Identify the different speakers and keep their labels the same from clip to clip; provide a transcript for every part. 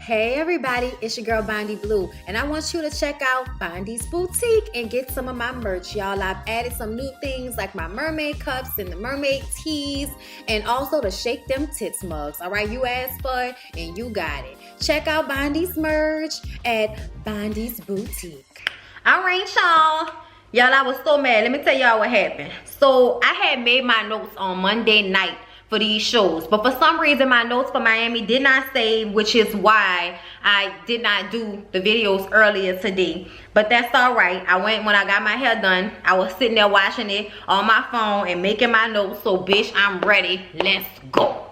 Speaker 1: Hey everybody, it's your girl Bondy Blue, and I want you to check out Bondy's Boutique and get some of my merch, y'all. I've added some new things like my mermaid cups and the mermaid tees, and also the Shake Them Tits mugs. All right, you asked for it and you got it. Check out Bondy's merch at Bondy's Boutique.
Speaker 2: All right, y'all. Y'all, I was so mad. Let me tell y'all what happened. So I had made my notes on Monday night for these shows, but for some reason my notes for Miami did not save, which is why I did not do the videos earlier today. But that's all right. When I got my hair done, I was sitting there watching it on my phone and making my notes. So bitch, I'm ready. Let's go.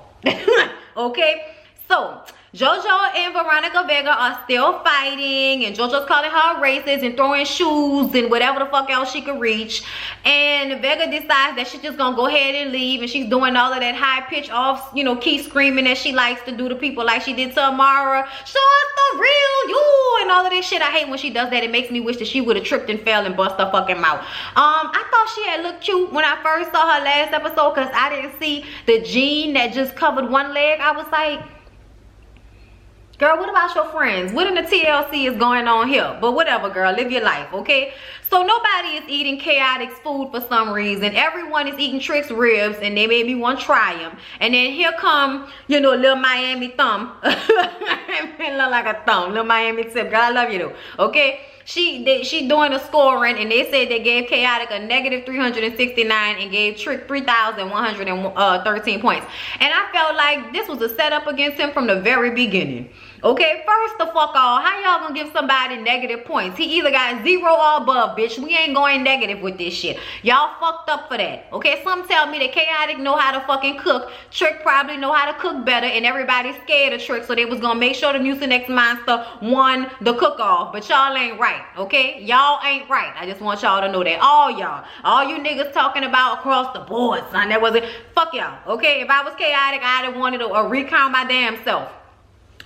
Speaker 2: Okay, so JoJo and Veronica Vega are still fighting, and JoJo's calling her racist and throwing shoes and whatever the fuck else she could reach. And Vega decides that she's just gonna go ahead and leave, and she's doing all of that high pitch off, key screaming that she likes to do to people, like she did to Amara. Show us the real you and all of this shit. I hate when she does that. It makes me wish that she would have tripped and fell and bust her fucking mouth. I thought she had looked cute when I first saw her last episode, because I didn't see the jean that just covered one leg. I was like, girl, what about your friends? What in the TLC is going on here? But whatever, girl, live your life, okay? So nobody is eating Chaotic's food for some reason. Everyone is eating Trick's ribs, and they made me want to try them. And then here come, little Miami thumb. It look like a thumb, little Miami tip. Girl, I love you though, okay? She doing the scoring, and they said they gave Chaotic a negative 369 and gave Trick 3,113 points. And I felt like this was a setup against him from the very beginning. Okay, first the fuck all, how y'all gonna give somebody negative points? He either got 0 or above, bitch. We ain't going negative with this shit. Y'all fucked up for that. Okay, some tell me that Chaotic know how to fucking cook. Trick probably know how to cook better, and everybody's scared of Trick, so they was gonna make sure the Mucinex Monster won the cook-off. But y'all ain't right, okay? Y'all ain't right. I just want y'all to know that. All you niggas talking about across the board, son, that wasn't, fuck y'all, okay? If I was Chaotic, I'd have wanted to recount my damn self.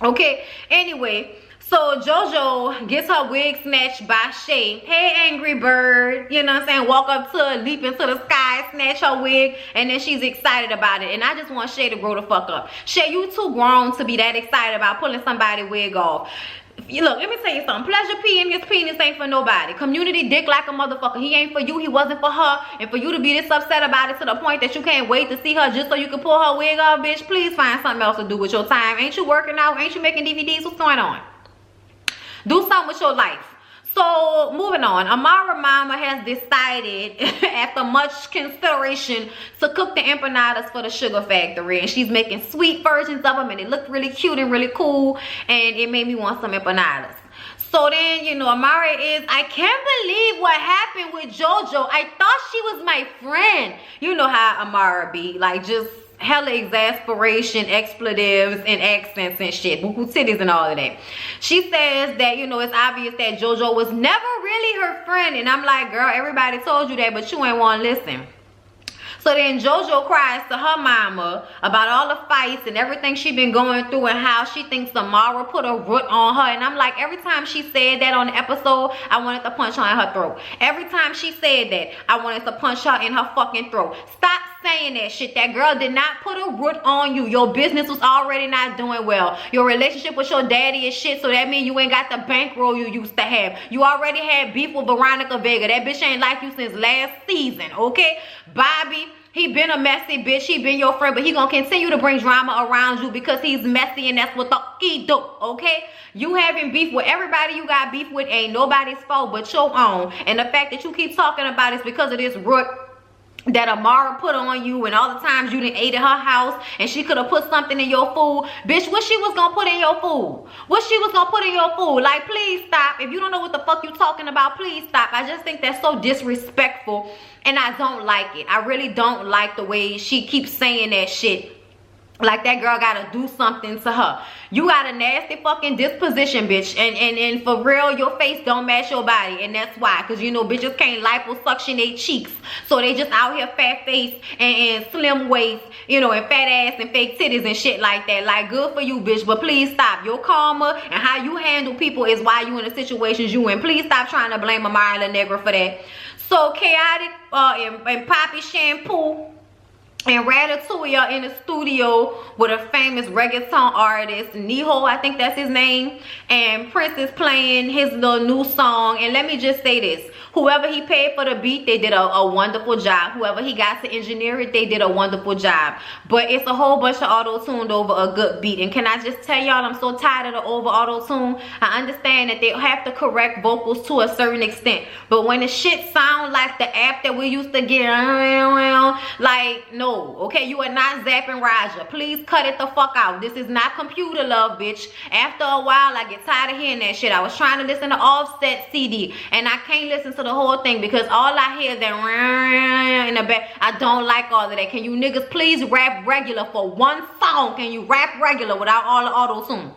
Speaker 2: Okay, anyway, so JoJo gets her wig snatched by Shay. Hey, Angry Bird, you know what I'm saying? Walk up to her, leap into the sky, snatch her wig, and then she's excited about it. And I just want Shay to grow the fuck up. Shay, you too grown to be that excited about pulling somebody's wig off. Look, let me tell you something. Pleasure P and his penis ain't for nobody. Community dick like a motherfucker. He ain't for you. He wasn't for her. And for you to be this upset about it to the point that you can't wait to see her just so you can pull her wig off, bitch, please find something else to do with your time. Ain't you working out? Ain't you making DVDs? What's going on? Do something with your life. So, moving on. Amara Mama has decided, after much consideration, to cook the empanadas for the Sugar Factory. And she's making sweet versions of them, and it looked really cute and really cool. And it made me want some empanadas. So then, Amara is, I can't believe what happened with JoJo. I thought she was my friend. You know how Amara be, like, just hella exasperation, expletives, and accents and shit. Boo-boo titties and all of that. She says that, it's obvious that JoJo was never really her friend. And I'm like, girl, everybody told you that, but you ain't want to listen. So then JoJo cries to her mama about all the fights and everything she been going through and how she thinks Amara put a root on her. And I'm like, every time she said that on the episode, I wanted to punch her in her throat. Every time she said that, I wanted to punch her in her fucking throat. Stop saying that shit. That girl did not put a root on you. Your business was already not doing well. Your relationship with your daddy is shit, so that means you ain't got the bankroll you used to have. You already had beef with Veronica Vega. That bitch ain't like you since last season, okay? Bobby, he been a messy bitch. He been your friend, but he gonna continue to bring drama around you because he's messy, and that's what the he do, okay? You having beef with everybody you got beef with ain't nobody's fault but your own. And the fact that you keep talking about it is because of this root that Amara put on you, and all the times you done ate at her house and she could have put something in your food. Bitch, what she was gonna put in your food? What she was gonna put in your food? Like, please stop. If you don't know what the fuck you talking about, please stop. I just think that's so disrespectful, and I don't like it. I really don't like the way she keeps saying that shit. Like that girl gotta do something to her. You got a nasty fucking disposition, bitch. And for real, your face don't match your body. And that's why. Because, bitches can't liposuction their cheeks. So they just out here fat face and slim waist, and fat ass and fake titties and shit like that. Like, good for you, bitch. But please stop. Your karma and how you handle people is why you in the situations you in. Please stop trying to blame Amara La Negra for that. So, Chaotic and Poppy Shampoo And Ratatouille are in the studio with a famous reggaeton artist, Niho, I think that's his name. And Prince is playing his little new song. And let me just say this. Whoever he paid for the beat, they did a wonderful job. Whoever he got to engineer it, they did a wonderful job. But it's a whole bunch of auto-tuned over a good beat. And can I just tell y'all, I'm so tired of the over auto-tune. I understand that they have to correct vocals to a certain extent. But when the shit sound like the app that we used to get, like, no, okay? You are not zapping Raja. Please cut it the fuck out. This is not computer love, bitch. After a while, I get tired of hearing that shit. I was trying to listen to Offset CD, and I can't listen to the whole thing because all I hear is that in the back. I don't like all of that. Can you niggas please rap regular for one song? Can you rap regular without all the auto-tune?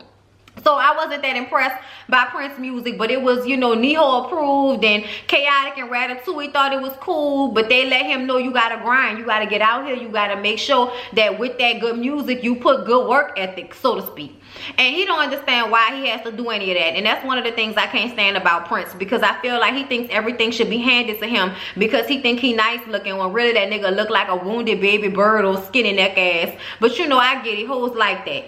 Speaker 2: So I wasn't that impressed by Prince music, but it was, you know, Niho approved, and Chaotic and Ratatouille thought it was cool, but they let him know you gotta grind, you gotta get out here, you gotta make sure that with that good music, you put good work ethic, so to speak. And he don't understand why he has to do any of that. And that's one of the things I can't stand about Prince, because I feel like he thinks everything should be handed to him because he think he nice looking, when really that nigga look like a wounded baby bird or skinny neck ass. But you know, I get it, hoes like that.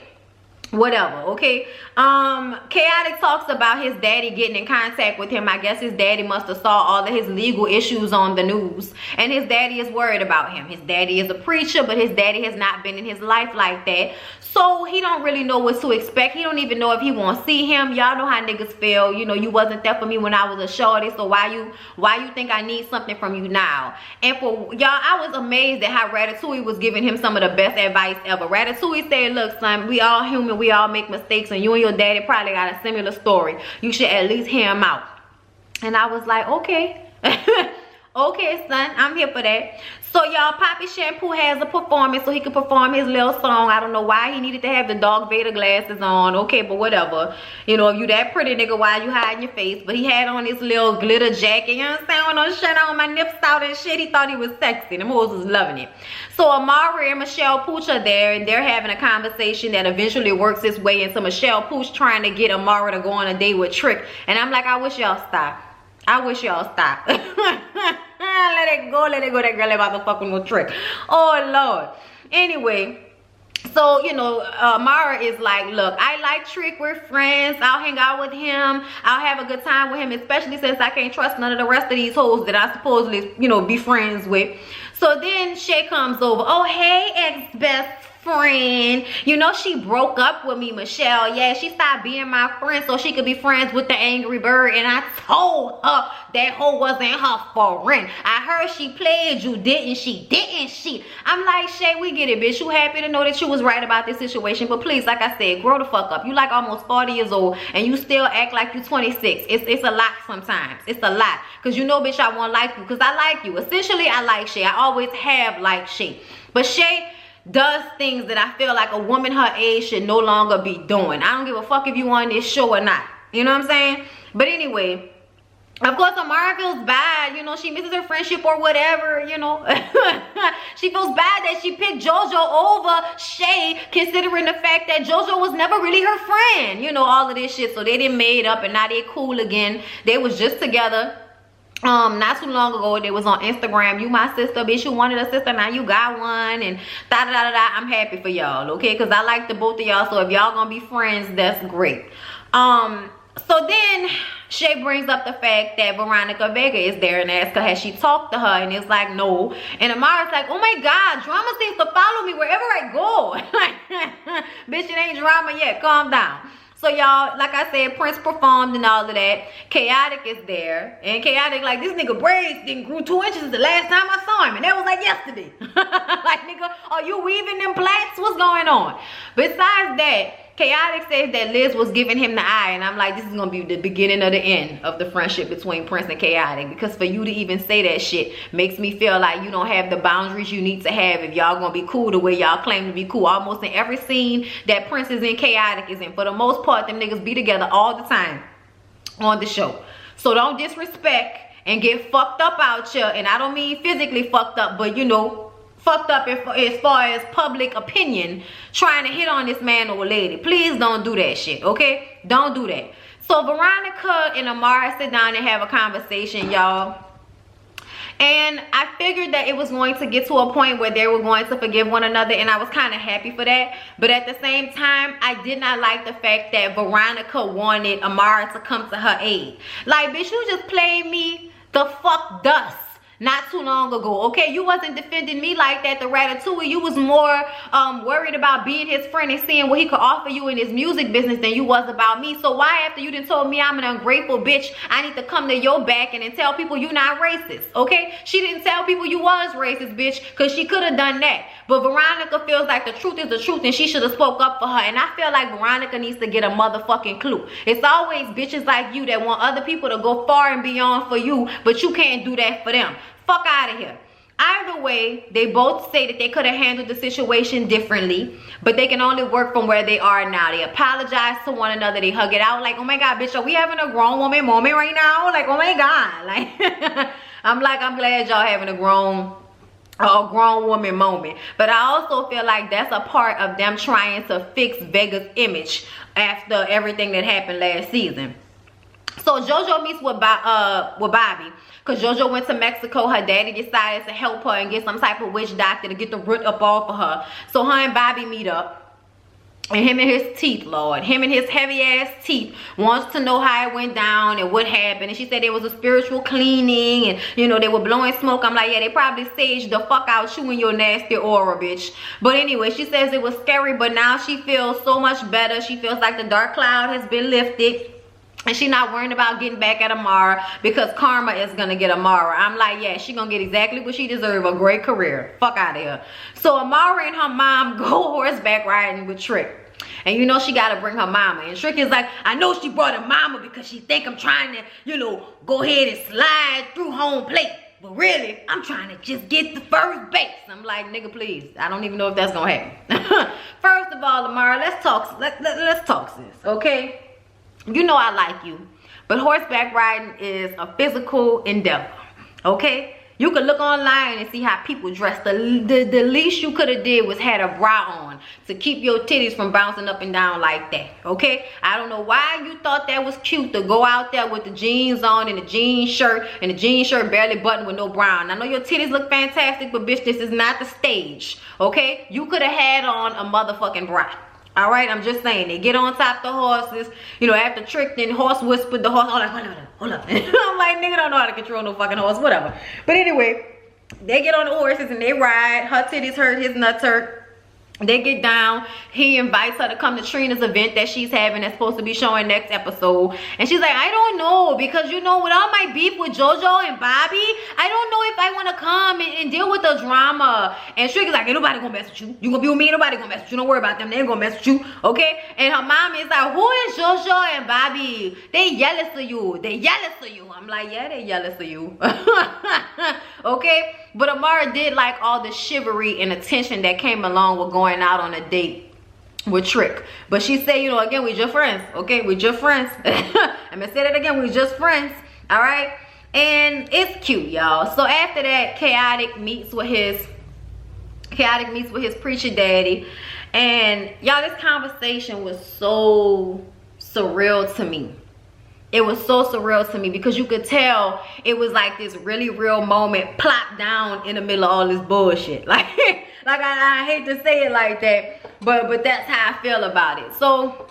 Speaker 2: Whatever, okay? Chaotic talks about his daddy getting in contact with him. I guess his daddy must have saw all of his legal issues on the news, and his daddy is worried about him. His daddy is a preacher, but his daddy has not been in his life like that, so he don't really know what to expect. He don't even know if he won't see him. Y'all know how niggas feel. You know, you wasn't there for me when I was a shorty, so why you think I need something from you now? And for y'all, I was amazed at how Ratatouille was giving him some of the best advice ever. Ratatouille said, look son, we all human, we all make mistakes, and you and your daddy probably got a similar story. You should at least hear him out. And I was like, okay. Okay, son, I'm here for that. So y'all, Poppy Shampoo has a performance so he could perform his little song. I don't know why he needed to have the Darth Vader glasses on. Okay, but whatever. You know, if you that pretty nigga, why you hiding your face? But he had on his little glitter jacket. You know what I'm saying? With no shirt on, my nips out and shit. He thought he was sexy. Them hoes was loving it. So Amari and Michelle Pooch are there, and they're having a conversation that eventually works its way into Michelle Pooch trying to get Amari to go on a date with Trick. And I'm like, I wish y'all stop. I wish y'all stop. Let it go, let it go. That girl about to fuck with no Trick. Oh Lord. Anyway, so you know, Mara is like, look, I like Trick, we're friends, I'll hang out with him, I'll have a good time with him, especially since I can't trust none of the rest of these hoes that I supposedly, you know, be friends with. So then Shay comes over. Oh hey, ex-best friend, you know, she broke up with me, Michelle. Yeah, she stopped being my friend so she could be friends with the angry bird, and I told her that hoe wasn't her friend. I heard she played you, didn't she? Didn't she? I'm like, Shay, we get it, bitch. You happy to know that you was right about this situation, but please, like I said, grow the fuck up. You like almost 40 years old and you still act like you 26. It's a lot sometimes. It's a lot, because you know, bitch, I won't like you because I like you. Essentially, I like Shay. I always have liked Shay, but Shay does things that I feel like a woman her age should no longer be doing. I don't give a fuck if you on this show or not. You know what I'm saying? But anyway, of course, Amara feels bad. You know, she misses her friendship or whatever, you know. She feels bad that she picked JoJo over Shay, considering the fact that JoJo was never really her friend. You know, all of this shit. So they didn't made up and now they cool again. They was just together. Not too long ago, they was on Instagram. You my sister, bitch. You wanted a sister, now you got one, and da da da da. I'm happy for y'all, okay? Because I like the both of y'all. So if y'all gonna be friends, that's great. So then Shay brings up the fact that Veronica Vega is there and asks her, has she talked to her? And it's like, no. And Amara's like, oh my God, drama seems to follow me wherever I go. Bitch, it ain't drama yet. Calm down. So y'all, like I said, Prince performed and all of that. Chaotic is there. And Chaotic like, this nigga braids didn't grew 2 inches the last time I saw him. And that was like yesterday. Like, nigga, are you weaving them plaits? What's going on? Besides that, Chaotic says that Liz was giving him the eye, and I'm like, this is gonna be the beginning of the end of the friendship between Prince and Chaotic, because for you to even say that shit makes me feel like you don't have the boundaries you need to have if y'all gonna be cool the way y'all claim to be cool. Almost in every scene that Prince is in, Chaotic is in. For the most part, them niggas be together all the time on the show. So don't disrespect and get fucked up out here, and I don't mean physically fucked up, but you know, fucked up as far as public opinion, trying to hit on this man or lady. Please don't do that shit, okay? Don't do that. So Veronica and Amara sit down and have a conversation, y'all. And I figured that it was going to get to a point where they were going to forgive one another, and I was kind of happy for that. But at the same time, I did not like the fact that Veronica wanted Amara to come to her aid. Like, bitch, you just played me the fuck dust not too long ago, okay? You wasn't defending me like that, the Ratatouille. You was more worried about being his friend and seeing what he could offer you in his music business than you was about me. So why, after you done told me I'm an ungrateful bitch, I need to come to your back and then tell people you not racist, okay? She didn't tell people you was racist, bitch, because she could have done that. But Veronica feels like the truth is the truth, and she should have spoke up for her. And I feel like Veronica needs to get a motherfucking clue. It's always bitches like you that want other people to go far and beyond for you, but you can't do that for them. Fuck out of here. Either way, they both say that they could have handled the situation differently, but they can only work from where they are now. They apologize to one another. They hug it out like, oh my God, bitch, are we having a grown woman moment right now? Like, oh my God. Like, I'm glad y'all having a grown woman moment. But I also feel like that's a part of them trying to fix Vega's image after everything that happened last season. So JoJo meets with Bobby, because JoJo went to Mexico. Her daddy decided to help her and get some type of witch doctor to get the root up off of her. So her and Bobby meet up. And him and his teeth, Lord. Him and his heavy ass teeth wants to know how it went down and what happened. And she said there was a spiritual cleaning and, you know, they were blowing smoke. I'm like, yeah, they probably saged the fuck out you and your nasty aura, bitch. But anyway, she says it was scary, but now she feels so much better. She feels like the dark cloud has been lifted. And she not worrying about getting back at Amara because karma is going to get Amara. I'm like, yeah, she going to get exactly what she deserves, a great career. Fuck out of here. So Amara and her mom go horseback riding with Trick. And you know she got to bring her mama. And Trick is like, I know she brought her mama because she think I'm trying to, you know, go ahead and slide through home plate. But really, I'm trying to just get the first base. I'm like, nigga, please. I don't even know if that's going to happen. First of all, Amara, let's talk sis, okay? You know I like you, but horseback riding is a physical endeavor, okay? You could look online and see how people dress. The least you could have did was had a bra on to keep your titties from bouncing up and down like that, okay? I don't know why you thought that was cute to go out there with the jeans on and the jean shirt, and the jean shirt barely buttoned with no bra on. I know your titties look fantastic, but bitch, this is not the stage, okay? You could have had on a motherfucking bra. All right, I'm just saying, they get on top of the horses, you know, after Trick, then horse whispered the horse, hold up. I'm like, nigga don't know how to control no fucking horse, whatever. But anyway, they get on the horses and they ride. Her titties hurt, his nuts hurt. They get down. He invites her to come to Trina's event that she's having that's supposed to be showing next episode. And she's like, I don't know, because you know, with all my beef with JoJo and Bobby, I don't know if I want to come and deal with the drama. And Trick is like, ain't nobody gonna mess with you. You gonna be with me, ain't nobody gonna mess with you. Don't worry about them, they ain't gonna mess with you, okay? And her mom is like, who is JoJo and Bobby? They jealous of you. They jealous of you. I'm like, yeah, they jealous of you. Okay? But Amara did like all the chivalry and attention that came along with going out on a date with Trick. But she said, you know, again, we just friends, okay? We just friends. I'm gonna say that again, we just friends, all right? And it's cute, y'all. So after that, Chaotic meets with his preacher daddy. And y'all, this conversation was so surreal to me. It was so surreal to me because you could tell it was like this really real moment plopped down in the middle of all this bullshit. Like I hate to say it like that, but that's how I feel about it. So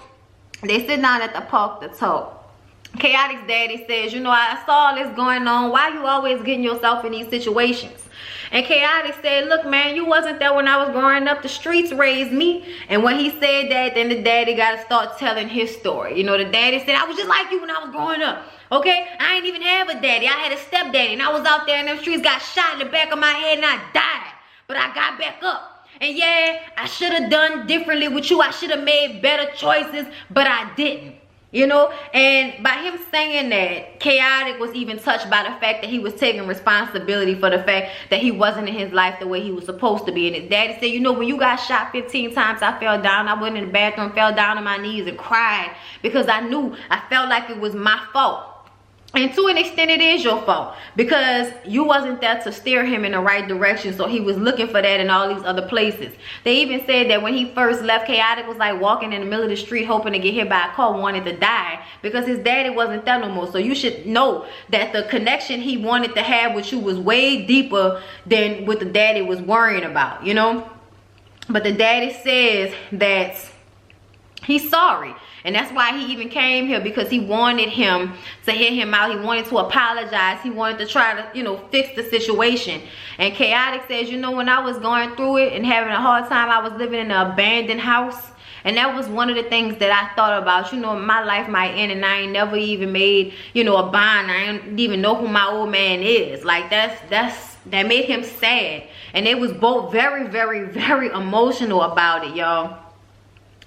Speaker 2: they sit down at the park to talk. Chaotic's daddy says, you know, I saw all this going on. Why you always getting yourself in these situations? And Chaotic said, look, man, you wasn't there when I was growing up. The streets raised me. And when he said that, then the daddy got to start telling his story. You know, the daddy said, I was just like you when I was growing up. Okay? I ain't even have a daddy. I had a stepdaddy. And I was out there in them streets, got shot in the back of my head, and I died. But I got back up. And yeah, I should have done differently with you. I should have made better choices, but I didn't. You know, and by him saying that, Chaotic was even touched by the fact that he was taking responsibility for the fact that he wasn't in his life the way he was supposed to be. And his daddy said, you know, when you got shot 15 times, I fell down. I went in the bathroom, fell down on my knees and cried because I knew, I felt like it was my fault. And to an extent, it is your fault because you wasn't there to steer him in the right direction. So he was looking for that in all these other places. They even said that when he first left, Chaotic was like walking in the middle of the street hoping to get hit by a car, wanted to die because his daddy wasn't there no more. So you should know that the connection he wanted to have with you was way deeper than what the daddy was worrying about, you know? But the daddy says that he's sorry. And that's why he even came here, because he wanted him to hear him out. He wanted to apologize. He wanted to try to, you know, fix the situation. And Chaotic says, you know, when I was going through it and having a hard time, I was living in an abandoned house. And that was one of the things that I thought about. You know, my life might end and I ain't never even made, you know, a bond. I ain't even know who my old man is. Like, that made him sad. And they was both very, very, very emotional about it, y'all.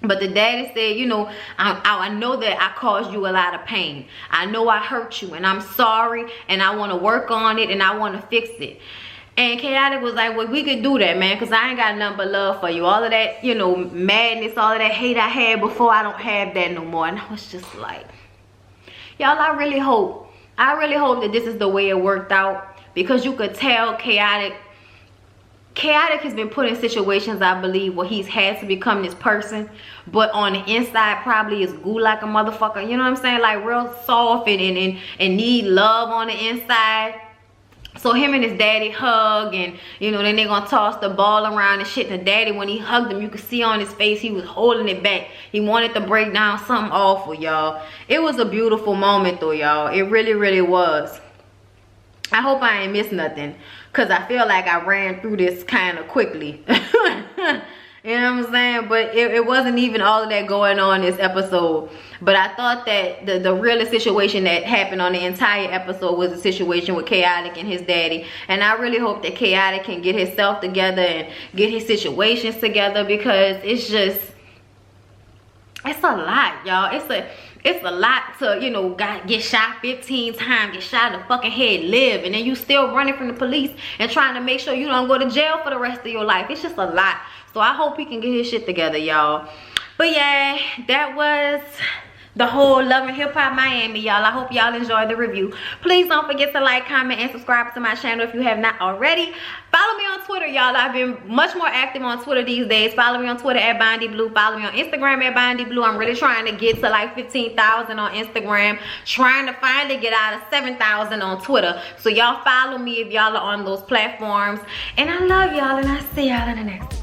Speaker 2: But the daddy said, you know, I know that I caused you a lot of pain. I know I hurt you and I'm sorry and I want to work on it and I want to fix it. And Chaotic was like, well, we could do that, man, because I ain't got nothing but love for you. All of that, you know, madness, all of that hate I had before, I don't have that no more. And I was just like, y'all, I really hope that this is the way it worked out, because you could tell Chaotic has been put in situations, I believe, where he's had to become this person, but on the inside probably is goo like a motherfucker. You know what I'm saying? Like real soft and need love on the inside. So him and his daddy hug, and you know, then they're gonna toss the ball around and shit. The daddy, when he hugged him, you could see on his face he was holding it back. He wanted to break down something awful, y'all. It was a beautiful moment though, y'all. It really, really was. I hope I ain't missed nothing, because I feel like I ran through this kind of quickly. You know what I'm saying? But it wasn't even all of that going on this episode. But I thought that the realest situation that happened on the entire episode was the situation with Chaotic and his daddy. And I really hope that Chaotic can get himself together and get his situations together, because it's a lot, y'all. It's a lot to, you know, get shot 15 times, get shot in the fucking head, live, and then you still running from the police and trying to make sure you don't go to jail for the rest of your life. It's just a lot. So I hope he can get his shit together, y'all. But yeah, that was the whole Love and Hip Hop Miami, y'all. I hope y'all enjoyed the review. Please don't forget to like, comment, and subscribe to my channel if you have not already. Follow me on Twitter, y'all. I've been much more active on Twitter these days. Follow me on Twitter at BONDY.BRITTANY. Follow me on Instagram at BONDY.BRITTANY. I'm really trying to get to like 15,000 on Instagram. Trying to finally get out of 7,000 on Twitter. So y'all follow me if y'all are on those platforms. And I love y'all, and I'll see y'all in the next one.